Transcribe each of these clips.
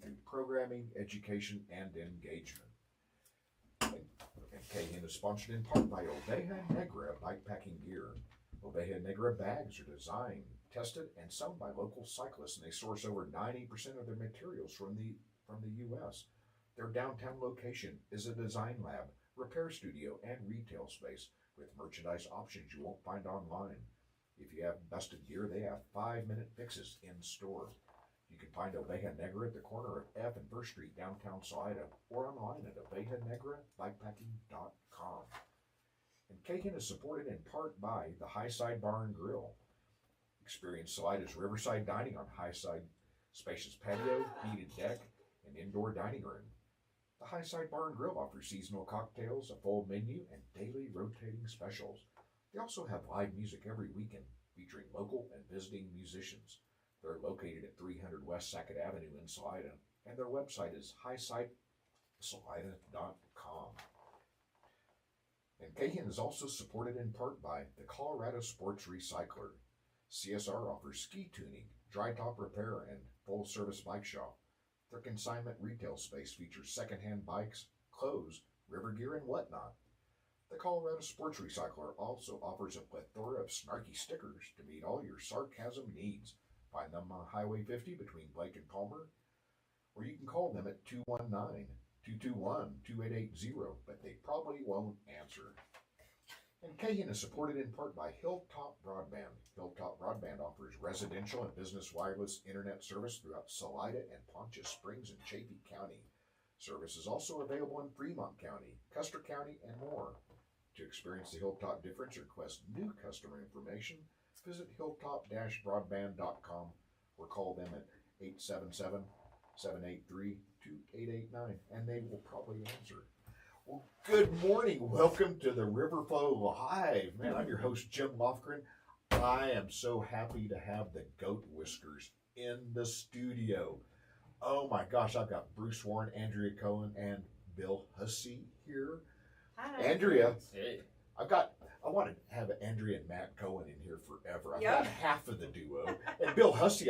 through programming, education, and engagement. And Coen is sponsored in part by Oveja Negra Bikepacking Gear. Oveja Negra bags are designed, tested, and sewn by local cyclists, and they source over 90% of their materials from the U.S. Their downtown location is a design lab, repair studio, and retail space with merchandise options you won't find online. If you have busted gear, they have 5-minute fixes in store. You can find Oveja Negra at the corner of F and First Street, downtown Salida, or online at OvejaNegraBikepacking.com. And Coen is supported in part by the Highside Bar and Grill. Experience Salida's riverside dining on Highside, spacious patio, heated deck, and indoor dining room. The Highside Bar and Grill offers seasonal cocktails, a full menu, and daily rotating specials. They also have live music every weekend featuring local and visiting musicians. They're located at 300 West Sackett Avenue in Salida, and their website is highsidesalida.com. And Coen is also supported in part by the Colorado Sports Recycler. CSR offers ski tuning, dry top repair, and full-service bike shop. Their consignment retail space features secondhand bikes, clothes, river gear, and whatnot. The Colorado Sports Recycler also offers a plethora of snarky stickers to meet all your sarcasm needs. Find them on Highway 50 between Blake and Palmer, or you can call them at 219-221-2880, but they probably won't answer. And Coen is supported in part by Hilltop Broadband. Hilltop Broadband offers residential and business wireless internet service throughout Salida and Poncha Springs and Chaffee County. Service is also available in Fremont County, Custer County, and more. To experience the Hilltop difference or request new customer information, visit hilltop-broadband.com or call them at 877-783-2889, and they will probably answer. Well, good morning. Welcome to the Riverflow Live. Man, I'm your host, Jim Lofgren. I am so happy to have the Goatwhiskers in the studio. Oh my gosh, I've got Bruce Warren, Andrea Coen, and Bill Hussey here. Hi. Andrea, Hey. I wanted to have Andrea and Matt Coen in here forever. I've got half of the duo. And Bill Hussey,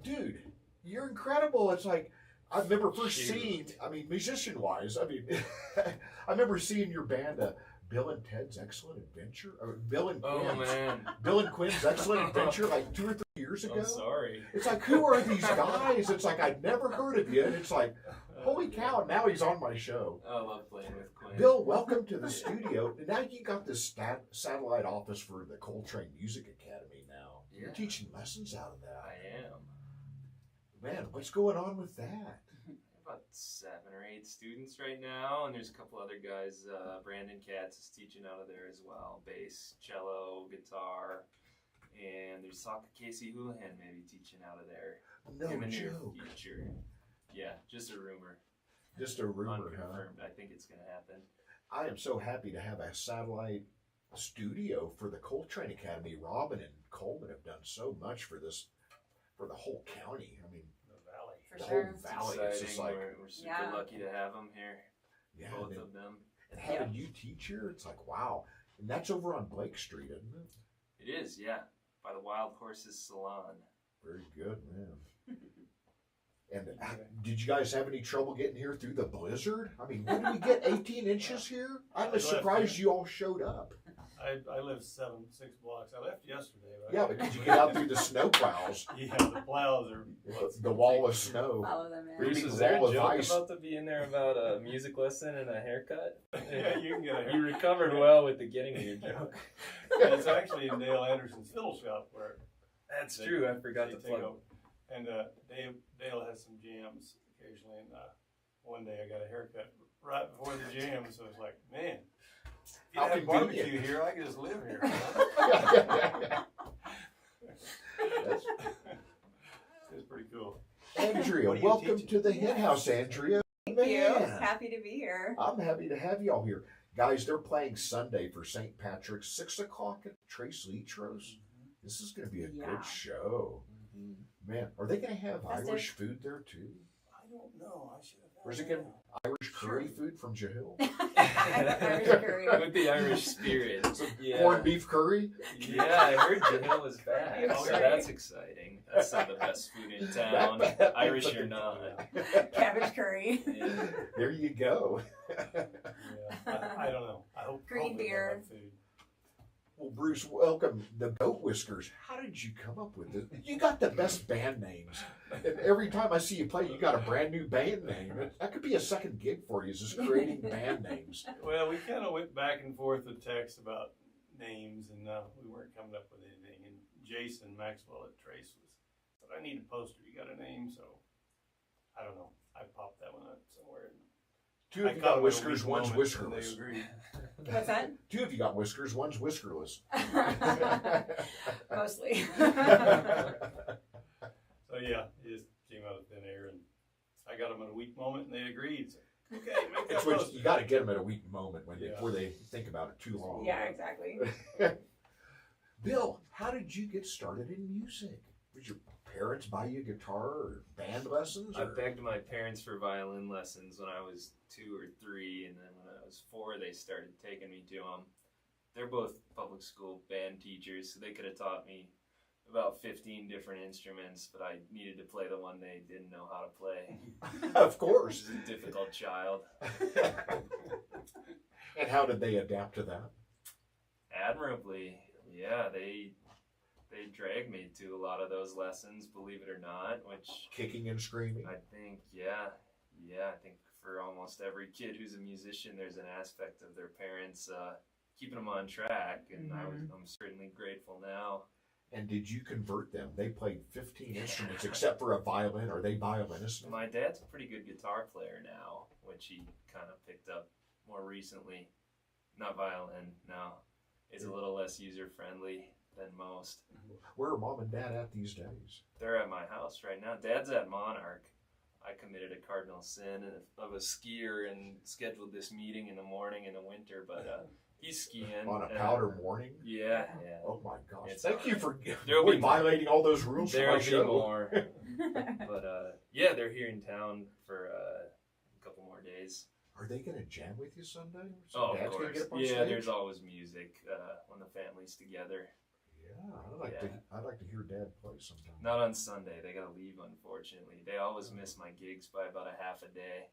dude, you're incredible. It's like, I remember first seeing, musician-wise, I remember seeing your band, Bill and Ted's Excellent Adventure, or Bill and Quinn's Excellent Adventure, like 2 or 3 years ago. I'm sorry. It's like, who are these guys? It's like, I'd never heard of you, and it's like, holy cow, now he's on my show. I love playing with Coen. Bill, welcome to the studio. Now you got this satellite office for the Coltrane Music Academy now. Yeah. You're teaching lessons out of that. I am. Man, what's going on with that? About 7 or 8 students right now, and there's a couple other guys. Brandon Katz is teaching out of there as well. Bass, cello, guitar, and there's Casey Houlihan maybe teaching out of there. No in the near joke. future. Yeah, just a rumor. Just a rumor, huh? Unconfirmed. I think it's going to happen. I am so happy to have a satellite studio for the Coltrane Academy. Robin and Coleman have done so much for this, for the whole county. I mean, The valley. For the sure. whole valley. It's It's just like, we're super lucky to have them here. yeah, Both and of them. having you teach here, it's like, wow. And that's over on Blake Street, isn't it? It is, yeah. By the Wild Horses Salon. Very good, man. And did you guys have any trouble getting here through the blizzard? I mean, when did we get 18 inches here? I was surprised you all showed up. I live 6 blocks. I left yesterday. Yeah, but did you get out through the snow plows? Yeah, the plows are. The wall of snow. Follow them in. Bruce, Maybe is the there a wall of joke ice. about to be in there about a music lesson and a haircut? Yeah, you can get a haircut. You recovered well with the getting of your joke. And it's actually in Dale Anderson's fiddle shop where. That's true. I forgot they to take plug. over. And Dale has some jams occasionally. And one day I got a haircut right before the jam, so it's like, man, if you How have convenient. barbecue here, I can just live here. It's pretty cool. Andrea, What are you welcome teaching? to the Hen House, Andrea. Thank you. Man. Happy to be here. I'm happy to have y'all here. Guys, they're playing Sunday for St. Patrick's, 6 o'clock at Trace Leachros. This is going to be a Yeah. good show. Man, are they going to have Festive. Irish food there too? I don't know. I should have. Where's it get Irish curry food from Jahil? Irish curry. With the Irish spirit. Yeah. Corned beef curry? Yeah, I heard Jamil was back, Oh, so right. that's exciting. That's some of the best food in town, Irish or not. Cabbage curry. Yeah. There you go. Yeah, I don't know. I hope Green hopefully they'll beer. have food. Well, Bruce, welcome. The Goatwhiskers. How did you come up with it? You got the best band names. And every time I see you play, you got a brand new band name. That could be a second gig for you, is just creating band names. Well, we kind of went back and forth with text about names, and we weren't coming up with anything. And Jason Maxwell at Trace said, I need a poster. You got a name? So, I don't know. I popped that one up somewhere. Two of you got whiskers, one's whiskerless. They agreed. What's that? Two of you got whiskers, one's whiskerless. Mostly. So yeah, it just came out of thin air, and I got them at a weak moment, and they agreed. So, okay, make that It's what poster. you got to get them at a weak moment when Yeah. before they think about it too long. Yeah, exactly. Bill, how did you get started in music? Did your parents buy you a guitar or band lessons? I Or? begged my parents for violin lessons when I was 2 or 3, and then when I was 4, they started taking me to them. They're both public school band teachers, so they could have taught me about 15 different instruments, but I needed to play the one they didn't know how to play. Of I course. was a difficult child. And how did they adapt to that? Admirably, yeah, they dragged me to a lot of those lessons, believe it or not, which Kicking and screaming? I think, I think for almost every kid who's a musician, there's an aspect of their parents keeping them on track, and I'm certainly grateful now. And did you convert them? They played 15 instruments except for a violin. Are they violinists? My dad's a pretty good guitar player now, which he kind of picked up more recently. Not violin, no. It's a little less user-friendly than most. Where are mom and dad at these days? They're at my house right now. Dad's at Monarch. I committed a cardinal sin of a skier and scheduled this meeting in the morning in the winter, but he's skiing. On a powder morning? Yeah. Oh my gosh. It's Thank you for There'll be more. violating all those rules for There'll my be show. more. But they're here in town for a couple more days. Are they going to jam with you Sunday? So Oh, of Dad's gonna course. get up on Yeah, stage? there's always music when the family's together. Yeah, I'd like to hear Dad play sometime. Not on Sunday. They gotta leave, unfortunately. They always miss my gigs by about a half a day.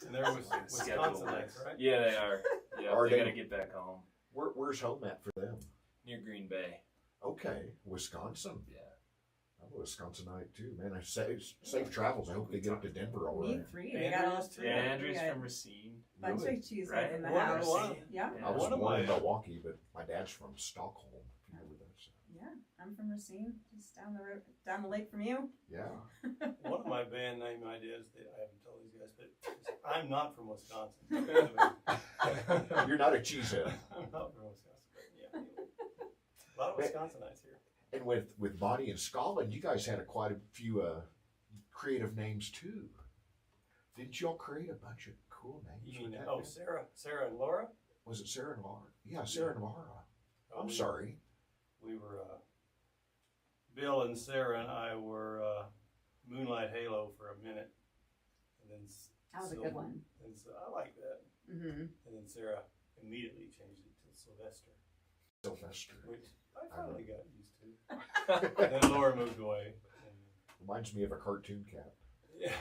And there was Wisconsinites, right? Yeah, they are. Yeah, Are they they? gotta get back home. Where's home at for them? Near Green Bay. Okay, Wisconsin. Yeah. I'm a Wisconsinite too, man. I safe travels. I hope they get up to Denver all Me right. three. We got all Andrea's too. three. Yeah, Andrew's We got from Racine. bunch Really? of cheese Right. in the One- house. one- Yeah, I was One of born in my- Milwaukee, but my dad's from Stockholm. If you remember that. So, yeah. I'm from Racine, just down the road, down the lake from you. yeah. One of my band name ideas that I haven't told these guys, but I'm not from Wisconsin. You're not a cheesehead. I'm not from Wisconsin, but yeah. A lot of Wisconsinites here. And with Bonnie and Scotland, you guys had quite a few creative names too. Didn't y'all create a bunch of cool names? You with mean, that oh, band? Sarah and Laura? Was it Sarah and Laura? Yeah, Sarah and Laura. Oh, I'm we- sorry. We were, Bill and Sarah and I were Moonlight Halo for a minute. And then That was a good one. And so I like that. Mm-hmm. And then Sarah immediately changed it to Sylvester, Sylvester. which I finally got used to. And then Laura moved away. Reminds me of a cartoon cat. Yeah.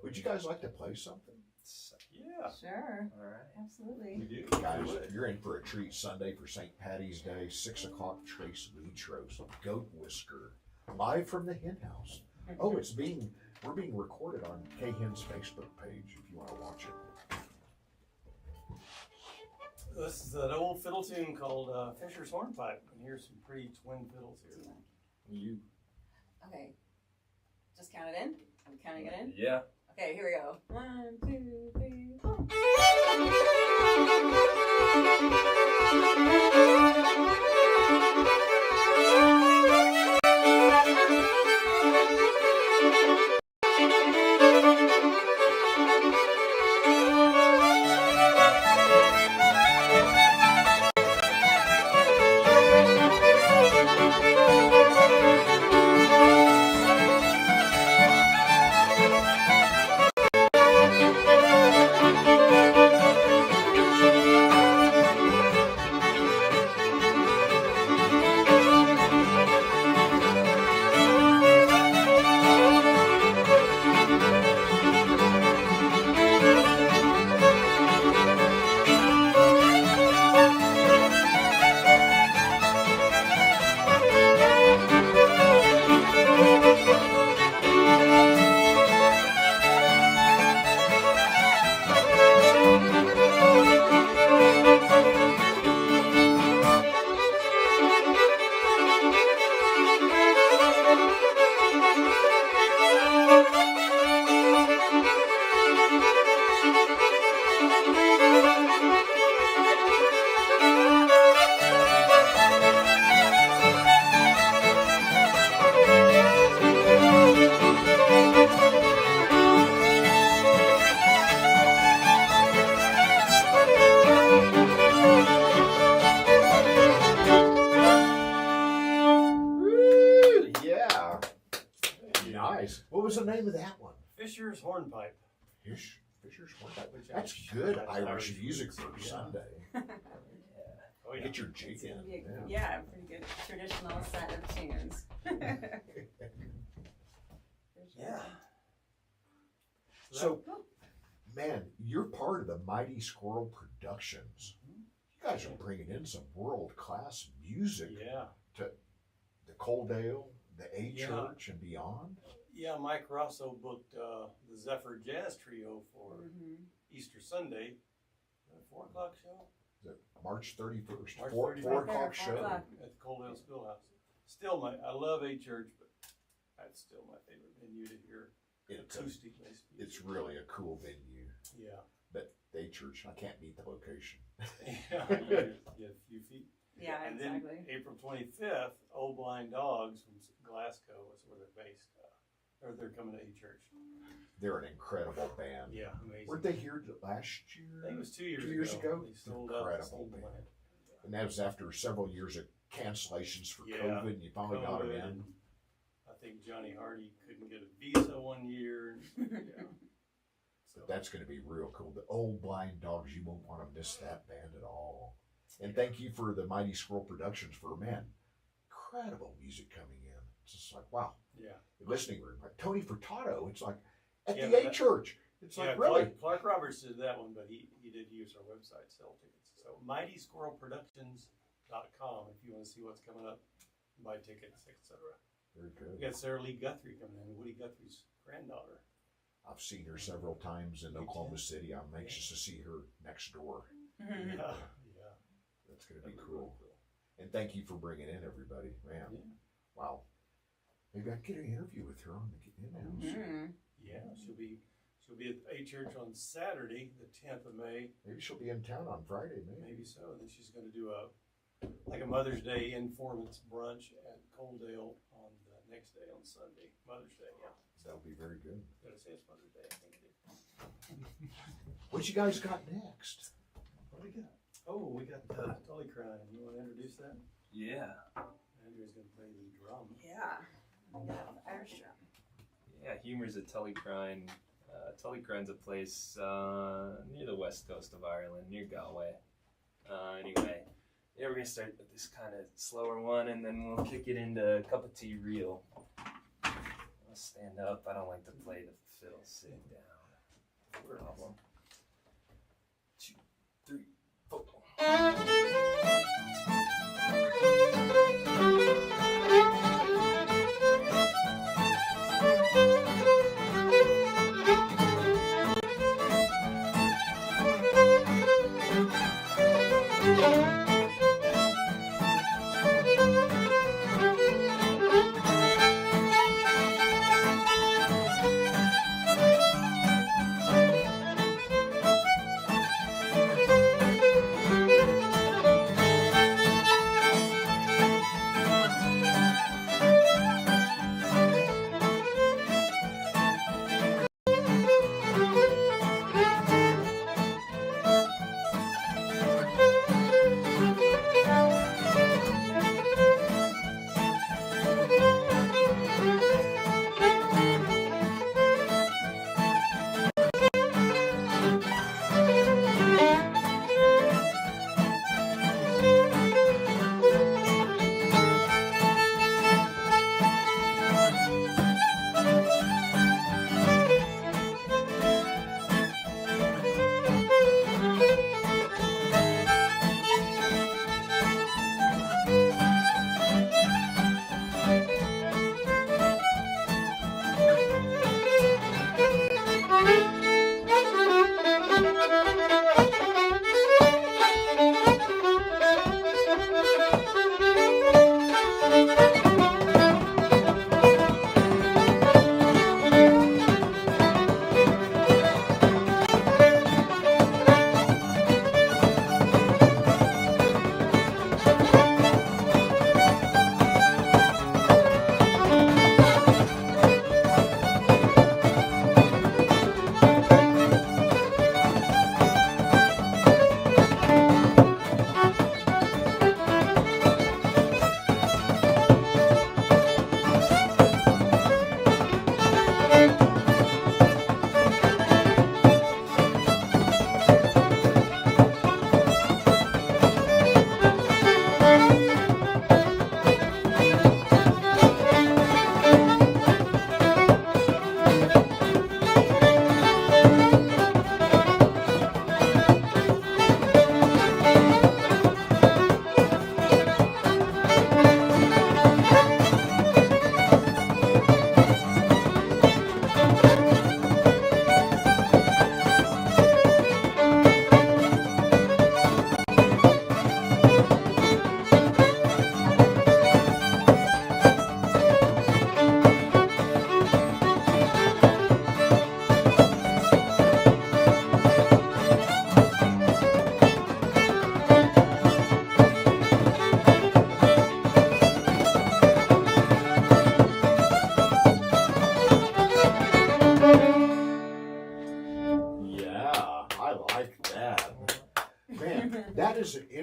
Would you guys like to play something? Yeah. Sure, All right. absolutely. We do. Guys, you're in for a treat Sunday for St. Patty's Day, 6 o'clock Trace Leach Roast, Goatwhisker, live from the hen house. Oh, we're being recorded on K-Hen's Facebook page if you want to watch it. This is an old fiddle tune called Fisher's Hornpipe. And here's some pretty twin fiddles here. You. Okay, just count it in. I'm counting it in. Yeah. Okay, here we go. 1, 2, 3, 4. Nice. What was the name of that one? Fisher's Hornpipe. Fisher's Hornpipe. Which That's Irish- good that's Irish Irish music music, for yeah. Sunday. Oh, yeah. Get your jig It's in. gonna be a, Yeah. pretty good traditional set of tunes. Yeah. So, man, you're part of the Mighty Squirrel Productions. You guys are bringing in some world-class music Yeah. to the Coaldale, the A Yeah. Church, and beyond. Yeah, Mike Rosso booked the Zephyr Jazz Trio for Easter Sunday. 4 o'clock show? Is it March 31st? March 4 31st. o'clock Right there, show. 4 o'clock. At the Coaldale Schoolhouse. Still I love A Church, but that's still my favorite venue to hear acoustic bass music. It's really a cool venue. Yeah. But the A Church, I can't beat the location. Yeah, you have a few feet. Yeah, And exactly. then April 25th, Old Blind Dogs from Glasgow is where they're based. They're coming to A Church. They're an incredible band. Yeah, amazing. Weren't they here last year? I think it was 2 years 2 years ago? They sold out the Incredible Steam band. Plant. And that was after several years of cancellations for Yeah, COVID, and you finally got them COVID, in. and I think Johnny Hardy couldn't get a visa one year. Yeah. So But that's going to be real cool. The Old Blind Dogs, you won't want to miss that band at all. And thank you for the Mighty Squirrel Productions for, man, incredible music coming in. It's just like, wow. yeah. The listening room. Like Tony Furtado, it's like at Yeah, the but A that- Church. It's Yeah, like, really? Clark Roberts did that one, but he did use our website, sell tickets. So MightySquirrelProductions.com if you want to see what's coming up, buy tickets, etc. Very We good. got Sarah Lee Guthrie coming in, Woody Guthrie's granddaughter. I've seen her several times in Me Oklahoma too. City. I'm anxious to see her next door. Mm-hmm. Yeah. That's going to be cool. And thank you for bringing in everybody. Man, Yeah. wow. Maybe I can get an interview with her on the in-house. Mm-hmm. Yeah, she'll be at A Church on Saturday, the 10th of May. Maybe she'll be in town on Friday, maybe. Maybe so. And then she's going to do a Mother's Day informant's brunch at Coaldale on the next day on Sunday. Mother's Day, yeah. That'll be very good. Did I say it's Mother's Day? I think I did. What you guys got next? What do we got? Oh, we got Tully Crying. You want to introduce that? Yeah. Andrea's going to play the drum. Yeah. We got Irish drum. Yeah, Humor's at Tullycrine. Tullycrine's a place near the west coast of Ireland, near Galway. Anyway, yeah, we're gonna start with this kind of slower one, and then we'll kick it into Cup of Tea Reel. I'll stand up. I don't like to play the fiddle sitting down. No problem. 2, 3, 4.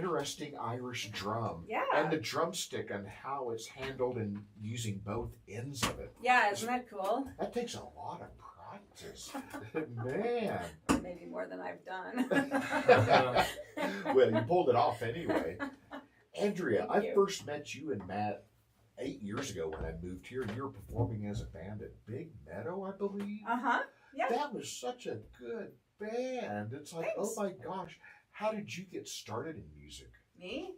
interesting Irish drum. Yeah. And the drumstick and how it's handled and using both ends of it. Yeah, isn't that cool? That takes a lot of practice. Man. Maybe more than I've done. Well, you pulled it off anyway. Andrea, Thank I you. first met you and Matt 8 years ago when I moved here. You were performing as a band at Big Meadow, I believe. Uh-huh. Yeah. That was such a good band. It's like, Thanks. oh my gosh, how did you get started in music? Me?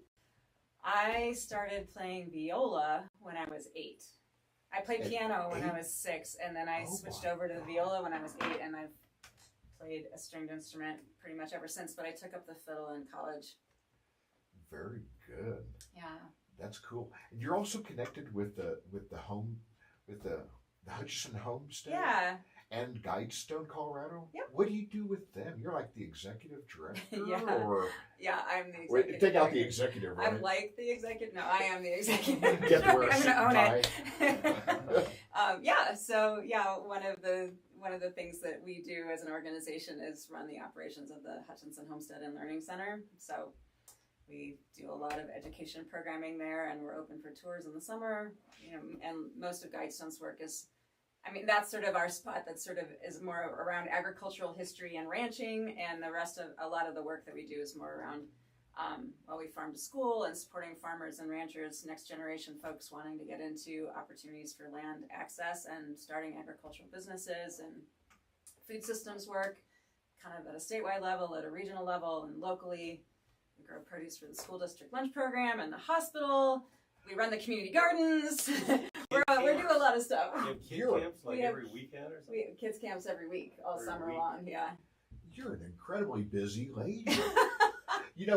I started playing viola when I was 8. I played At piano when 8? I was 6, and then I Oh switched my over to the viola when I was 8, and I've played a stringed instrument pretty much ever since, but I took up the fiddle in college. Very good. Yeah. That's cool. And you're also connected with the Hutchinson Homestead Yeah. and Guidestone, Colorado. Yep. What do you do with them? You're like the executive director, Yeah. or Yeah, I'm the wait, executive take out the director. executive, right? I'm like the executive. No, I am the executive. Get to wear a I'm suit gonna own and it. Yeah. So yeah, one of the things that we do as an organization is run the operations of the Hutchinson Homestead and Learning Center. So we do a lot of education programming there, and we're open for tours in the summer. And most of Guidestone's work is, that's sort of our spot. That sort of is more around agricultural history and ranching, and the rest of a lot of the work that we do is more around we farm to school and supporting farmers and ranchers, next generation folks wanting to get into opportunities for land access and starting agricultural businesses, and food systems work, kind of at a statewide level, at a regional level, and locally. We grow produce for the school district lunch program and the hospital. We run the community gardens. we do a lot of stuff. You have kid You're- camps like we have- every weekend or something? We have kids camps every week, all Every summer week. long. Yeah. You're an incredibly busy lady.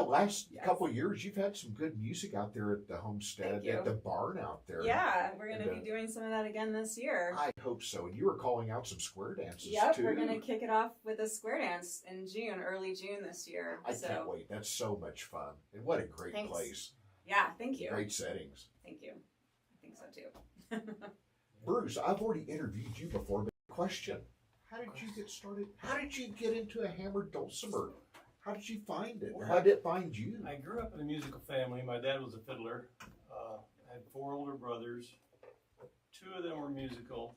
Last Yes. couple of years, you've had some good music out there at the homestead, Thank you. at the barn out there. Yeah, we're going to And, be doing some of that again this year. I hope so. And you were calling out some square dances Yep, too. we're going to kick it off with a square dance in June, early June this year. I can't wait. That's so much fun. And what a great Thanks. place. Yeah, thank you. Great settings. Thank you. I think so too. Bruce, I've already interviewed you before, but question. How did you get started? How did you get into a hammered dulcimer? How did you find it? How did it find you? I grew up in a musical family. My dad was a fiddler. I had 4 older brothers. 2 of them were musical.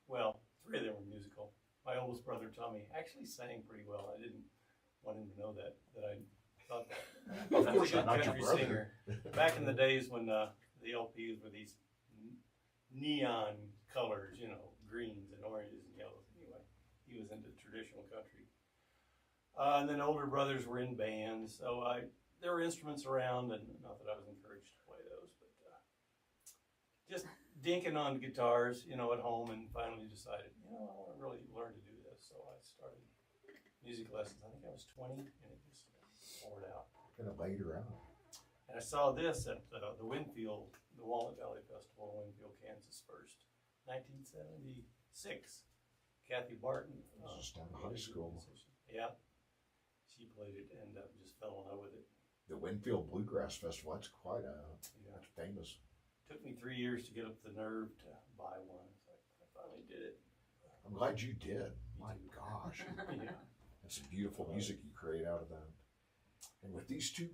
Well, 3 of them were musical. My oldest brother, Tommy, actually sang pretty well. I didn't want him to know that I thought that. Of He was course, a good not your country brother. singer. Back in the days when the LPs were these neon colors, greens and oranges and yellows. Anyway, he was into traditional country. And then older brothers were in bands, so there were instruments around, and not that I was encouraged to play those, but just dinking on guitars, at home, and finally decided, I want to really learn to do this. So I started music lessons. I think I was 20, and it just poured out. Kind of laid her out. And I saw this at the Winfield, the Walnut Valley Festival in Winfield, Kansas first, 1976. Kathy Barton. This was down in high school. Yeah. She played it and just fell in love with it. The Winfield Bluegrass Festival, that's quite Yeah. that's famous. Took me 3 years to get up the nerve to buy one. So I finally did it. I'm glad you did. Me My too. gosh. Yeah. That's some beautiful music you create out of that. And with these two,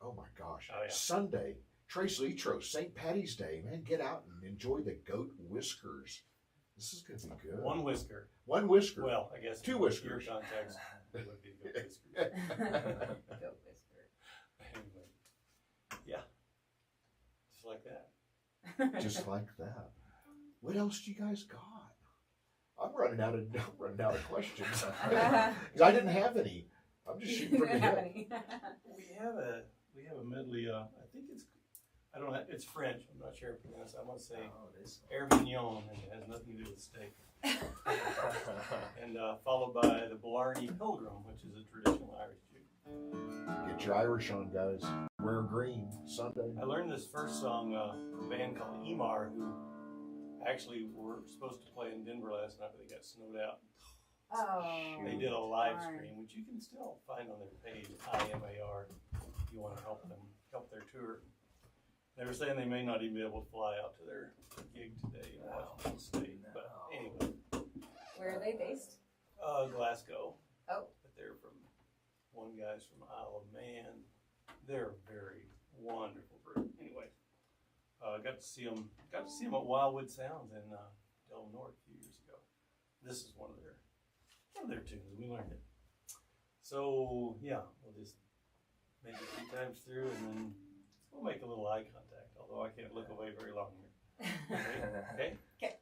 oh my gosh. Oh, yeah. Sunday, Trace Letros, St. Patty's Day, man, get out and enjoy the Goatwhiskers. This is going to be good. One whisker. One whisker. Well, I guess 2 your whiskers. context it would be good whiskers. Go whisper. Anyway, yeah, just like that. Just like that. What else do you guys got? I'm running out of questions. 'Cause I didn't have any. I'm just shooting from the Didn't have hip. any. We have a medley. I think it's French. I'm not sure if it's. I want to say Hermignon, and it has nothing to do with steak. And followed by the Blarney Pilgrim, which is a traditional Irish Jew. Get your Irish on, guys. Wear green Sunday. I learned this first song from a band called Emar, who actually were supposed to play in Denver last night, but they got snowed out. Oh. They did a live darn. stream, which you can still find on their page, IMAR, if you want to help their tour. They were saying they may not even be able to fly out to their gig today in Washington State. But anyway, Where are they based? Glasgow. Oh. But they're one guy's from Isle of Man, They're a very wonderful group. Anyway, got to see them at Wildwood Sounds in Del Norte a few years ago. This is one of their tunes. We learned it. So yeah, we'll just make it 3 times through, and then we'll make a little eye contact. Although I can't look away very long here. Okay. Okay.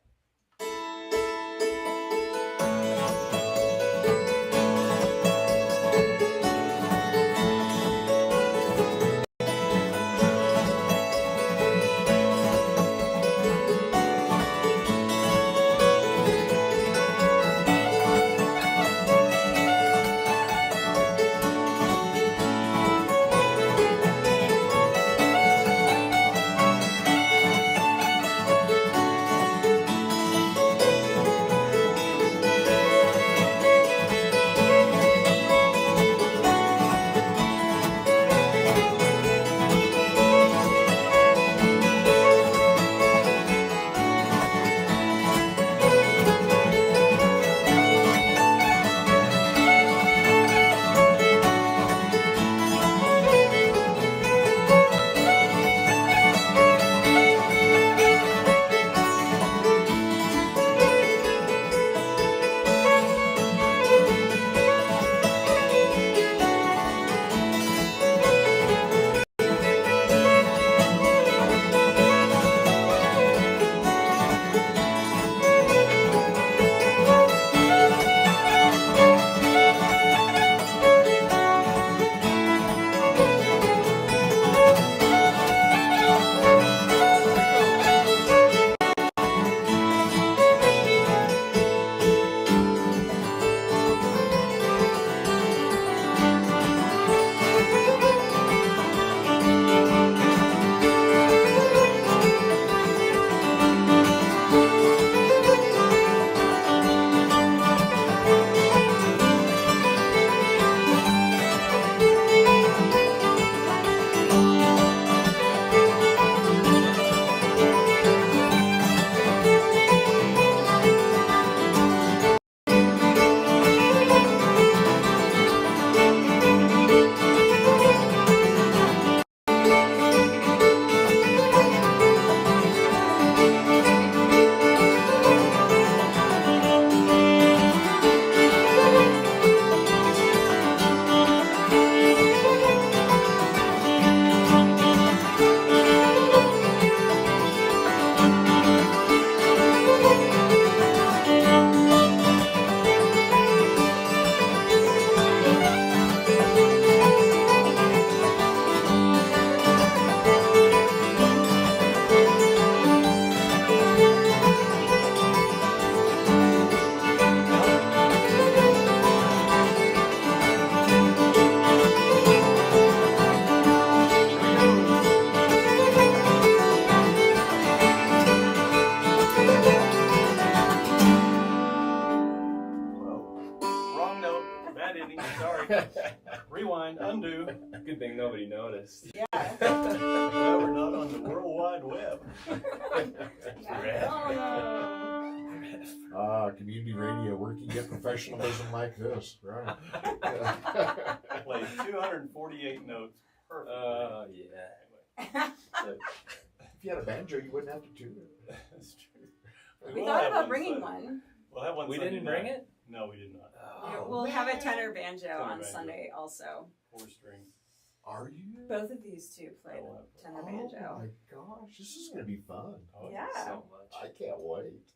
Rewind, undo. Good thing nobody noticed. Yeah. Well, we're not on the World Wide Web. Community radio, where can you get professionalism like this, right? Played 248 notes. Perfect. Yeah. If you had a banjo, you wouldn't have to tune it. That's true. We We'll thought have about one bringing Sunday. one. We'll have one We Sunday didn't night. bring it? No, we did not. We'll have a tenor banjo Tenor on banjo. Sunday also. 4 strings. Are you? Both of these two play Oh, the tenor Oh banjo. my gosh, this is going to be fun. Oh, Yeah. So much. I can't wait.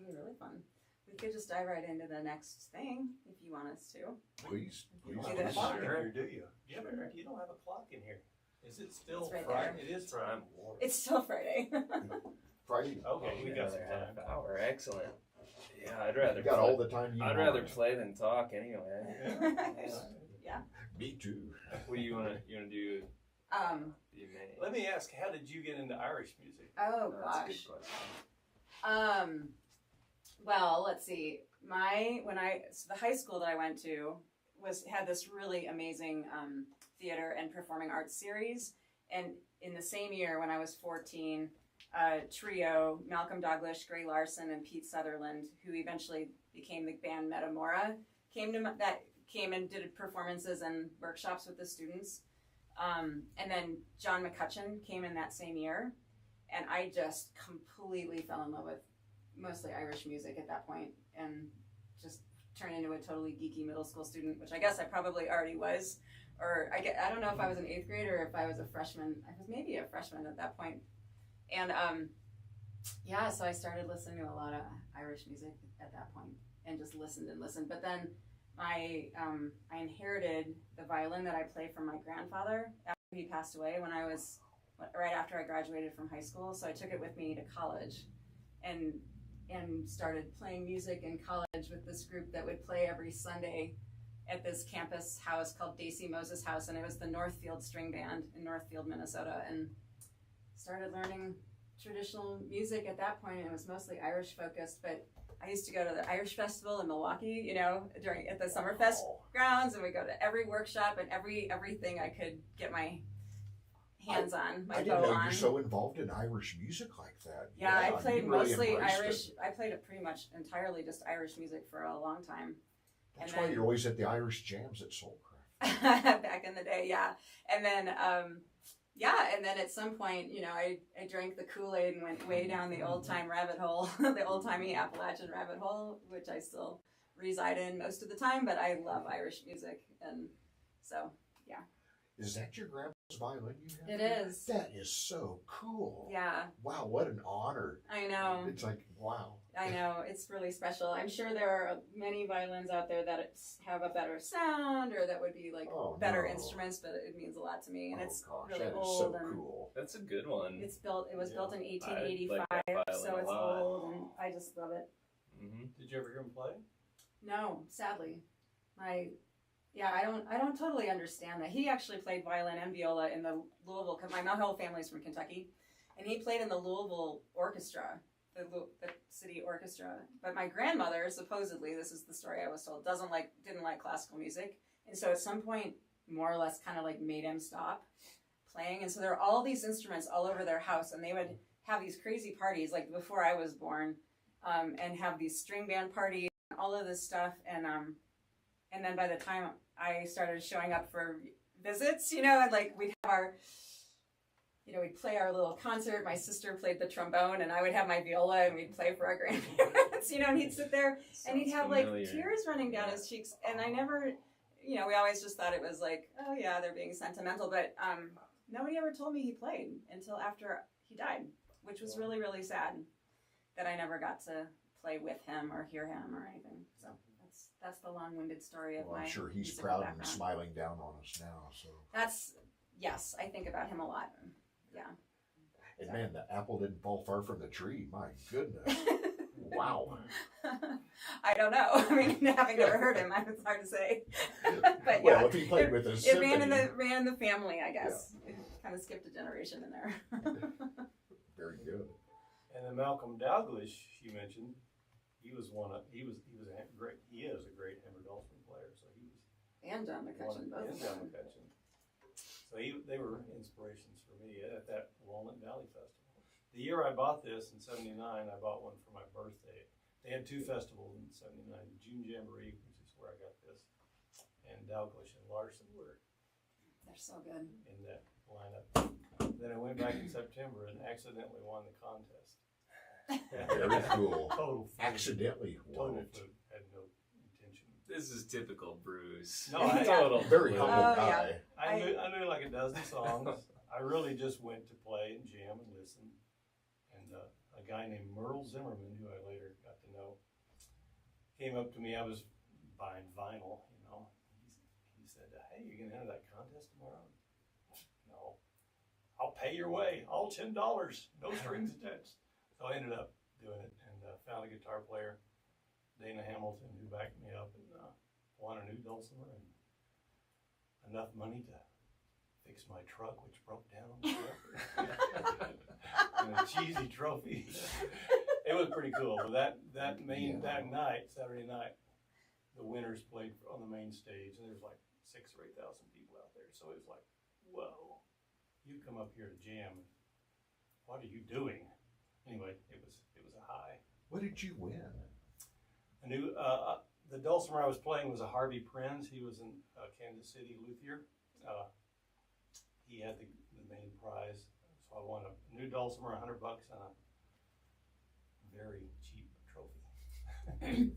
It'll be really fun. We could just dive right into the next thing if you want us to. Please, You please. don't Do have a that. clock in Sure. here, do you? Yeah, but Sure. you don't have a clock in here. Is it still It's right Friday? there. It is Friday. It's still Friday. Friday. Okay, we got some Another time. half hour. Excellent. Yeah, I'd rather. You got play, all the time you I'd want. rather play than talk anyway. Yeah. Me too. What do you wanna do? The main? Let me ask, how did you get into Irish music? Oh That's a gosh. good question. Well, let's see. So the high school that I went to had this really amazing theater and performing arts series, and in the same year when I was 14, a trio, Malcolm Douglas, Gray Larson, and Pete Sutherland, who eventually became the band Metamora, came and did performances and workshops with the students. And then John McCutcheon came in that same year, and I just completely fell in love with mostly Irish music at that point, and just turned into a totally geeky middle school student, which I guess I probably already was. Or I don't know if I was an 8th grader or if I was a freshman. I was maybe a freshman at that point. And yeah, so I started listening to a lot of Irish music at that point and just listened and listened. But then I inherited the violin that I played from my grandfather after he passed away right after I graduated from high school. So I took it with me to college and started playing music in college with this group that would play every Sunday at this campus house called Daisy Moses House, and it was the Northfield String Band in Northfield, Minnesota, and started learning traditional music at that point. It was mostly Irish focused, but I used to go to the Irish Festival in Milwaukee, at the Summerfest grounds, and we go to every workshop and everything I could get my hands on, my I bow didn't know on. you're so involved in Irish music like that. Yeah, I played you really mostly embraced Irish. it. I played pretty much entirely just Irish music for a long time. That's and why then- you're always at the Irish jams at Soulcraft. Back in the day, yeah. And then, and then at some point, I drank the Kool-Aid and went way down the old-time rabbit hole, the old-timey Appalachian rabbit hole, which I still reside in most of the time, but I love Irish music. And so, yeah. Is that your grandpa's violin you have? It is. That is so cool. Yeah. Wow, what an honor. I know. It's like, wow. I know, it's really special. I'm sure there are many violins out there that have a better sound or that would be like better instruments, but it means a lot to me. And it's really that is old so and cool. That's a good one. it was built in I 1885, like that violin so a it's lot. old, and I just love it. Mm-hmm. Did you ever hear him play? No, sadly, I don't totally understand that. He actually played violin and viola in the Louisville. My whole family's from Kentucky, and he played in the Louisville orchestra, the city orchestra. But my grandmother, supposedly, this is the story I was told, didn't like classical music, and so at some point, more or less, kind of like made him stop playing. And so there are all these instruments all over their house, and they would have these crazy parties, like before I was born, and have these string band parties, and all of this stuff, and then by the time I started showing up for visits, and like we'd have we'd play our little concert. My sister played the trombone, and I would have my viola, and we'd play for our grandparents, and he'd sit there, and he'd have like tears running down his cheeks. And I never, we always just thought it was like, oh yeah, they're being sentimental. But nobody ever told me he played until after he died, which was really, really sad that I never got to play with him or hear him or anything. So that's the long-winded story of my I'm sure he's musical proud and background. smiling down on us now. So. Yes, I think about him a lot. Yeah. And man, the apple didn't fall far from the tree. My goodness. Wow. I don't know. I mean, having never heard him, it's hard to say. But well, yeah, if he played with us, it ran in the family, I guess. Yeah. It kind of skipped a generation in there. Very good. And then Malcolm Dalglish, you mentioned, he is a great Hammer Dulcimer player. So he was. And John McCutcheon, both. And John McCutcheon. So they were inspirations for me at that Walnut Valley Festival. The year I bought this in '79, I bought one for my birthday. They had two festivals in '79, June Jamboree, which is where I got this, and Dalglish and Larson were. They're so good. In that lineup. Then I went back in September and accidentally won the contest. Very cool. Total food. Accidentally won Total it. food. Had no intention. This is typical Bruce. No, I- total Very Bruce. humble Oh, guy. yeah. I knew like a dozen songs. I really just went to play and jam and listen. And a guy named Merle Zimmerman, who I later got to know, came up to me. I was buying vinyl, He said, "Hey, you gonna enter that contest tomorrow?" No. "I'll pay your way. All $10. No strings attached." So I ended up doing it and found a guitar player, Dana Hamilton, who backed me up and won a new dulcimer and enough money to fix my truck, which broke down. And a cheesy trophy. It was pretty cool. That night, Saturday night, the winners played on the main stage, and there's like 6,000 or 8,000 people out there. So it was like, whoa, you come up here to jam. What are you doing? Anyway, it was a high. What did you win? I knew the dulcimer I was playing was a Harvey Prinz. He was in Kansas City luthier. he had the main prize. So I won a new dulcimer, $100, and a very cheap trophy.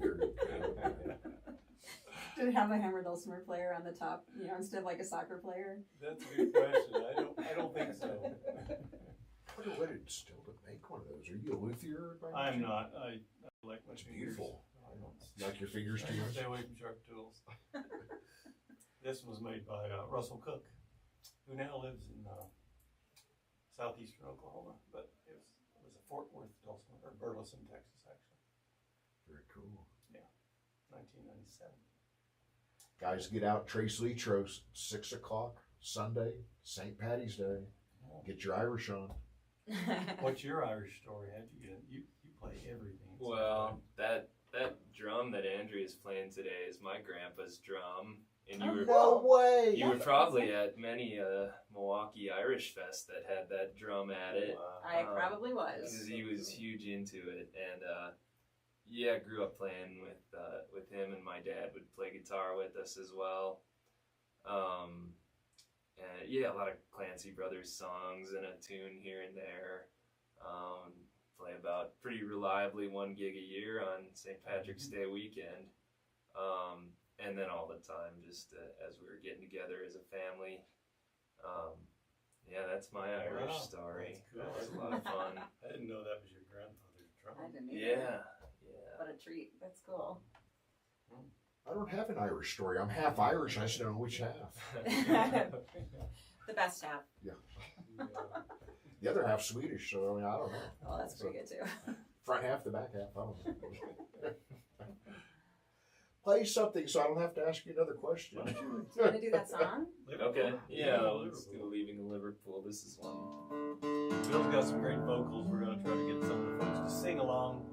Did it have a hammer dulcimer player on the top, instead of like a soccer player? That's a good question. I don't think so. I wonder what it's still to make one of those. Are you a luthier? I'm not. I like my It's fingers. beautiful. I don't Like your fingers too much? stay away from sharp tools. This was made by Russell Cook, who now lives in southeastern Oklahoma, but it was a Fort Worth dulcimer, or Burleson, Texas, actually. Very cool. 1997. Guys, get out Trace Letros, 6 o'clock, Sunday, St. Patty's Day. Get your Irish on. What's your Irish story? How'd you get it? You play everything. Well, that drum that Andrea's playing today is my grandpa's drum, and No way! you were probably at many Milwaukee Irish Fest that had that drum at it. I probably was. Because he was huge into it, and yeah, grew up playing with him, and my dad would play guitar with us as well. And yeah, a lot of Clancy Brothers songs and a tune here and there. Play about pretty reliably 1 gig a year on St. Patrick's Day weekend. And then all the time, just as we were getting together as a family. Yeah, that's my Irish story. That's cool. That was a lot of fun. I didn't know that was your grandfather's drum. I didn't either. Yeah. What a treat. That's cool. I don't have an Irish story. I'm half Irish. I just don't know which half. The best half. Yeah. The other half Swedish, so I don't know. Oh, that's pretty good too. Front half, the back half, I don't know. Play something so I don't have to ask you another question. Do you want to do that song? Okay. Yeah, let's do Leaving Liverpool. This is one. Bill's got some great vocals. We're going to try to get some of the folks to sing along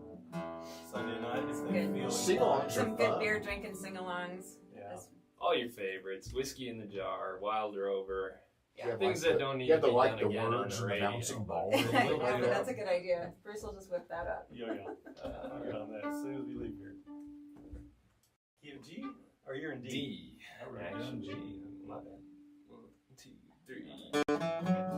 Sunday night if they Good. feel Sing-alongs are Some good fun. beer drinking sing-alongs. Yeah. All your favorites. Whiskey in the Jar, Wild Rover. You have Things like that don't need you have to to be like done the again on words the and the radio. bouncing ball. Yeah, that's a good idea. Bruce will just whip that up. Yeah. I'll get on that as soon as we leave here. Key of G? Or you're in D? D. I wrote down Action G. G. My bad. 1, 2, 3.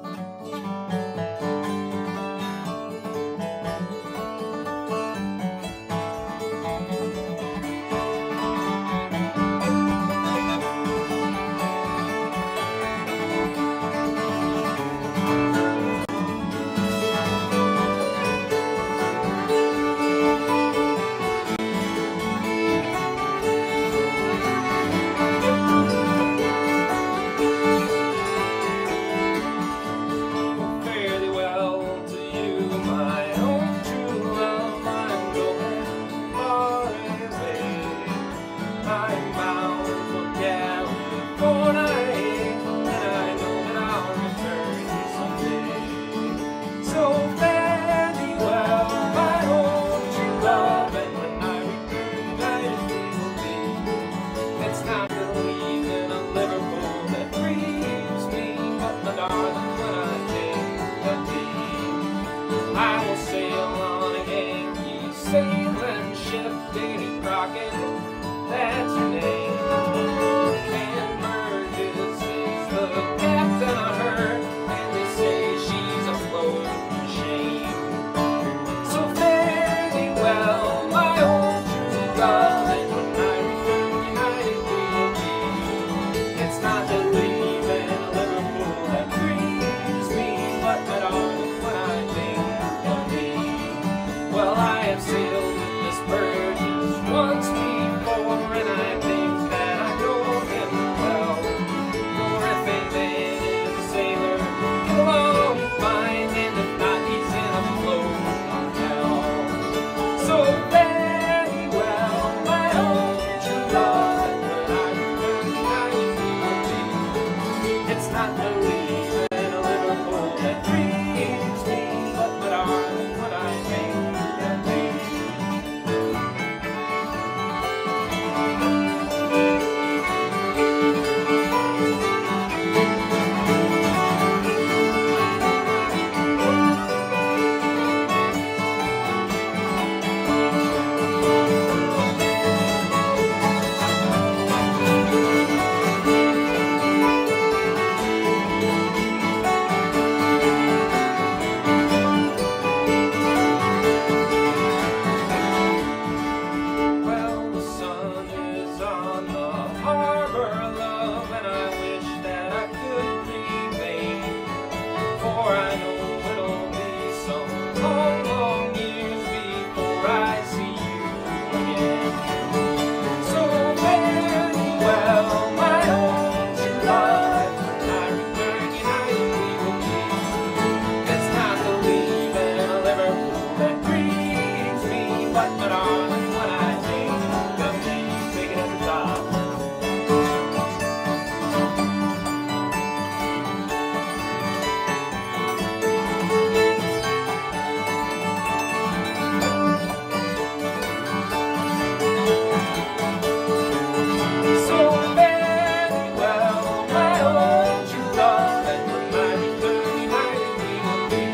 but my darling, when I think of me, take it at the top. So very well, my old true love, that when my return reminded me of me.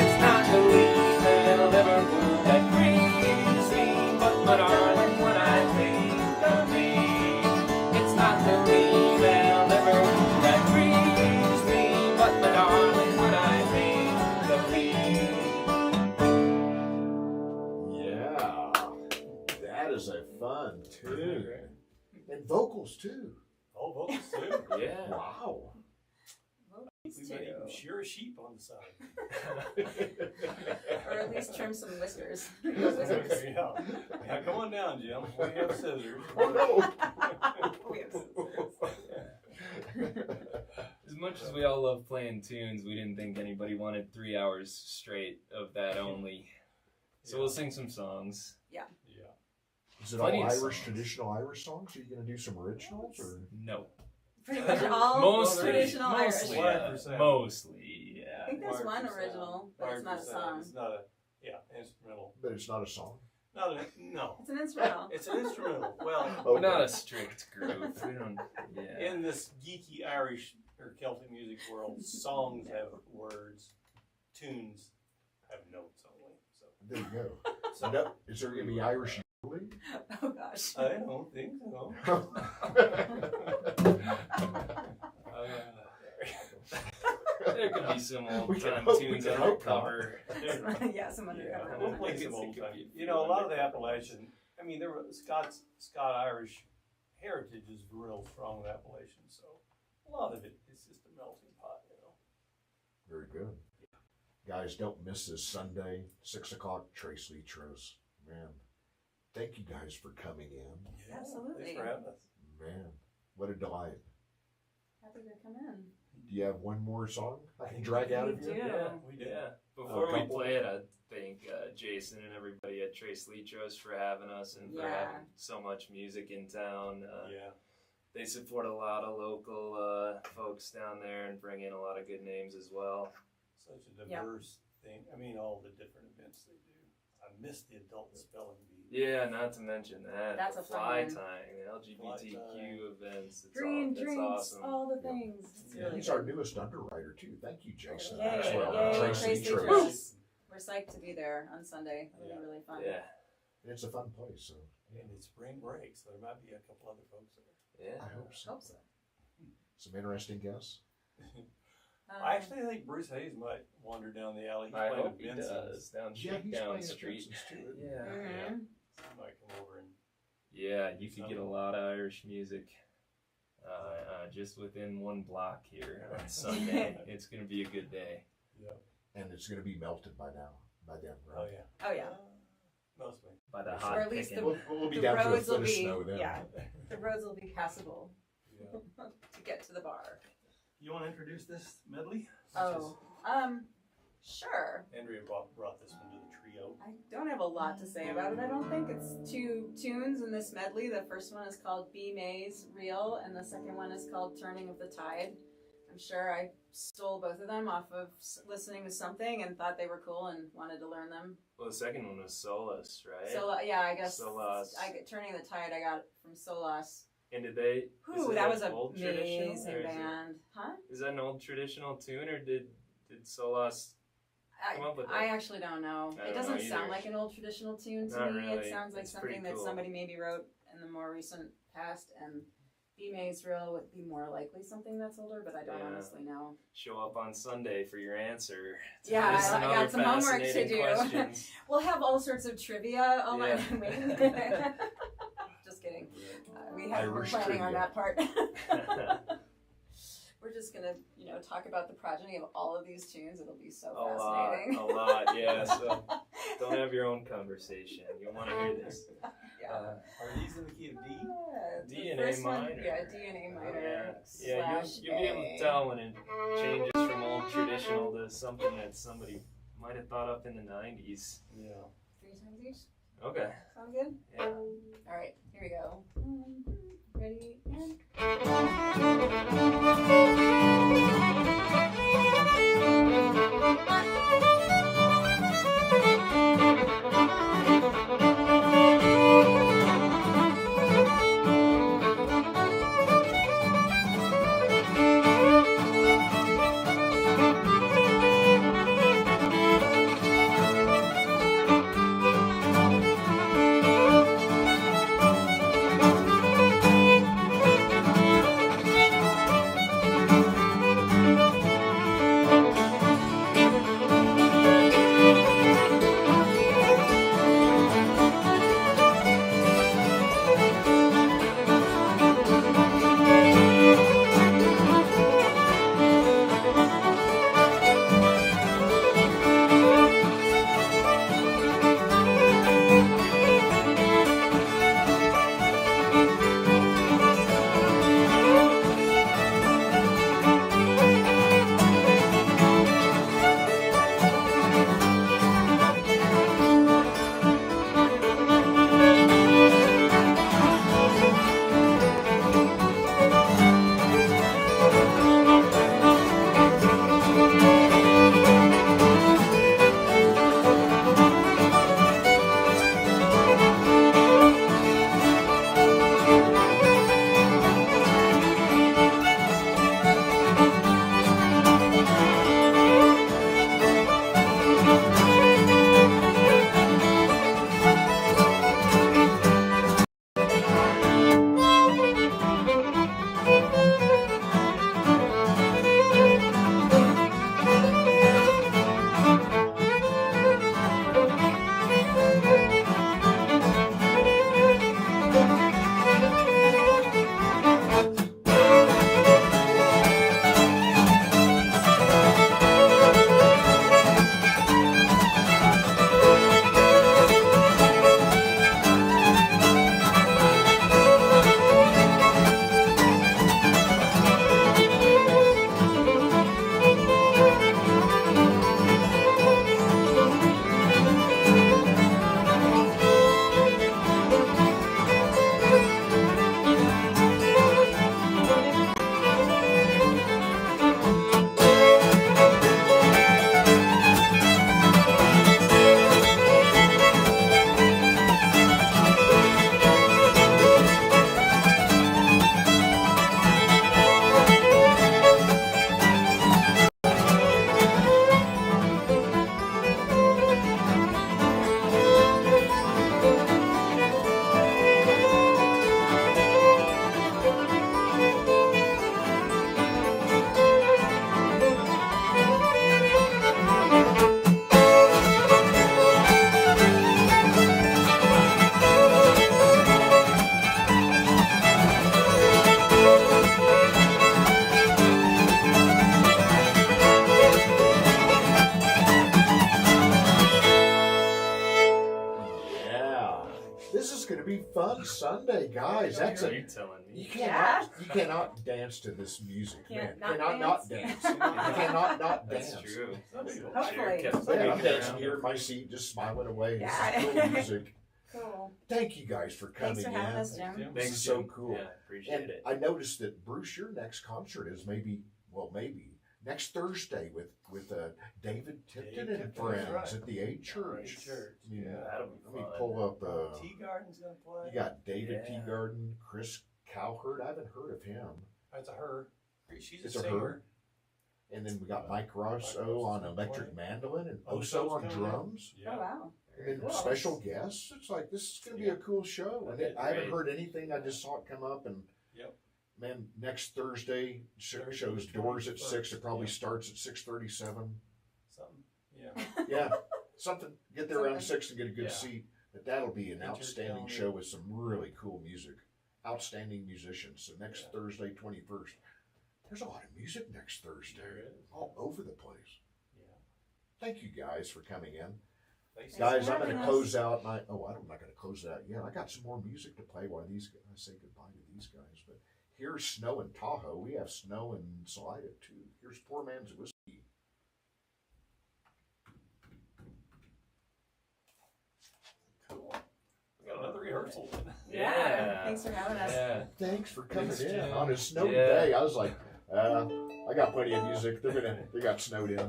It's not the leaf in Liverpool that grieves me, but my darling, when I think of me. It's not the leaf in Liverpool that grieves me, but my darling, when I think of me. Yeah, that is a fun tune. And vocals too. Oh, vocals too. Yeah. Wow. We might even shear a sheep on the side. Or at least trim some whiskers. Yeah. Yeah, come on down, Jim. We have scissors. Oh no. We have scissors. As much as we all love playing tunes, we didn't think anybody wanted 3 hours straight of that only. So we'll sing some songs. Yeah. Is it Plenty all of Irish, songs. traditional Irish songs? Are you going to do some originals? Or? No. Pretty much all Mostly. traditional Mostly. Irish. 5%. Mostly. I Yeah. think there's one 5%. original, but it's not a 5%. song. It's not a, instrumental. But it's not a song. No. It's an instrumental. It's an instrumental. Well, We're not a strict group. We don't. Yeah. in this geeky Irish or Celtic music world, songs have words, tunes have notes only. So There you go. So is there going to be Irish yodeling? Oh gosh. I don't think so. There could be some old We can time hope- tunes we can on the hope not. cover. Yeah, some undercover. Yeah, we'll play I some guess it old could time. be You know, a lot of the Appalachian. I mean, there were Scott-Irish heritage is real strong in Appalachian, so a lot of it is just a melting pot, you know. Very good. Guys, don't miss this Sunday, 6 o'clock, Trace Lee Trost. Man, thank you guys for coming in. Yeah, Absolutely. Thanks for having us. Man, what a delight. Happy to come in. Do you have one more song I can drag out of We here? do. Yeah, We do. Yeah. Before we couple. play it, I thank Jason and everybody at Trace Litros for having us and for Yeah. having so much music in town. Yeah. They support a lot of local folks down there and bring in a lot of good names as well. Such a diverse thing. I mean, all the different events they do. I miss the adult spelling bee. Yeah, not to mention that. That's the a fun fly one. tying, the LGBTQ Fly tying. events. It's Green that's drinks, awesome. all the things. It's Yeah. really He's good. our newest underwriter, too. Thank you, Jason. Yay, Maxwell. yay, Trace Lee Trace Trost. Litros. We're psyched to be there on Sunday. It'll Yeah. be really fun. Yeah, It's a fun place, so And it's spring break, so there might be a couple other folks there. yeah. I hope so. Hope so. Some interesting guests. I actually think Bruce Hayes might wander down the alley. He's I playing hope at he Benson's. does. Down Yeah, he's down playing at street. Benson's, too, isn't he? Yeah. Mhm. He might come over and Yeah, you could get a lot of Irish music just within one block here on Sunday. It's going to be a good day. And it's going to be melted by then, right? Oh yeah. Oh yeah. Mostly. By the Or hot at least picking. We'll be The down to a roads will foot of be snow then. yeah. The roads will be passable Yeah. to get to the bar. You want to introduce this medley? Oh, sure. Andrea brought this one to the trio. I don't have a lot to say about it. I don't think it's two tunes in this medley. The first one is called B May's Reel, and the second one is called Turning of the Tide. I'm sure I stole both of them off of listening to something and thought they were cool and wanted to learn them. Well, the second one was Solus, right? So yeah, I guess Solas. Turning of the Tide I got from Solas. And did they? is Whew, it that an was an old traditional, amazing or is it- band. Huh? Is that an old traditional tune, or did Solas come up with I it? actually don't know. I It don't doesn't know sound either. like an old traditional tune to Not me. really. It sounds like It's pretty something that cool. somebody maybe wrote in the more recent past, and B May's Reel would be more likely something that's older, but I don't Yeah. honestly know. Show up on Sunday for your answer. to Yeah, this and I got other some homework to fascinating do. questions. We'll have all sorts of trivia. Oh my! Yeah. Just kidding. We're Irish planning on trivia. that part. We're just gonna, talk about the progeny of all of these tunes. It'll be so fascinating. A lot, yeah. So don't have your own conversation. You want to hear this. Yeah. Are these in the key of D? D The and A first one, minor. yeah, D and A minor. Yeah, slash you'll be able A. to tell when it changes from old traditional to something that somebody might have thought up in the 90s. Yeah. 3 times each. Okay. Sound good? Yeah. All right, here we go. Ready, and... This is going to be fun Sunday, guys. That's What are a you telling me? you cannot dance to this music, man. Can't not Cannot not dance. dance. You cannot not dance. That's true. Hopefully. Kept Yeah, I'm sneaking dancing around. here in my seat, just smiling away. Yeah. This is cool music. Cool. Thank you guys for coming Thanks for having in. us, Jim. This Thanks, is so Jim. cool. Yeah, appreciate And it. I noticed that Bruce, your next concert is maybe next Thursday with David Tipton and Tipton, friends that's right. at the A Church. Church. Yeah. That'll be Let me fun. pull up. Tea Garden's gonna play. You got David Yeah. Teagarden, Chris Cowherd. I haven't heard of him. That's a her. She's a It's a singer. her. And then we got Mike Rosso on electric mandolin and Oh, Oso on Oso's coming in? drums. Oh, Yeah. wow. And then special guests. It's like this is going to be a cool show. And That'd be I haven't great. heard anything. I just saw it come up and. Yep. Man, next Thursday Thursday, shows the doors at 21st. 6. It probably Yeah. starts at 6:37. Something. Yeah. Yeah, something. Get there around Something. 6 and get a good Yeah. seat. But that'll be an outstanding Intercalendar. show with some really cool music, outstanding musicians. So next Yeah. Thursday, 21st. There's a lot of music next Thursday, There is. all over the place. Yeah. Thank you guys for coming in. Thanks, Guys, for I'm going to having close out my. Oh, I'm not going to close it out yet. I got some more music to play while I say goodbye to these guys. But here's snow in Tahoe. We have snow in Salida too. Here's Poor Man's Whiskey. Cool. rehearsal. Yeah. Thanks for having us. Yeah. Thanks for coming Thanks, in Jim. on a snowy Yeah. day. I was like, I got plenty of music. They got snowed in.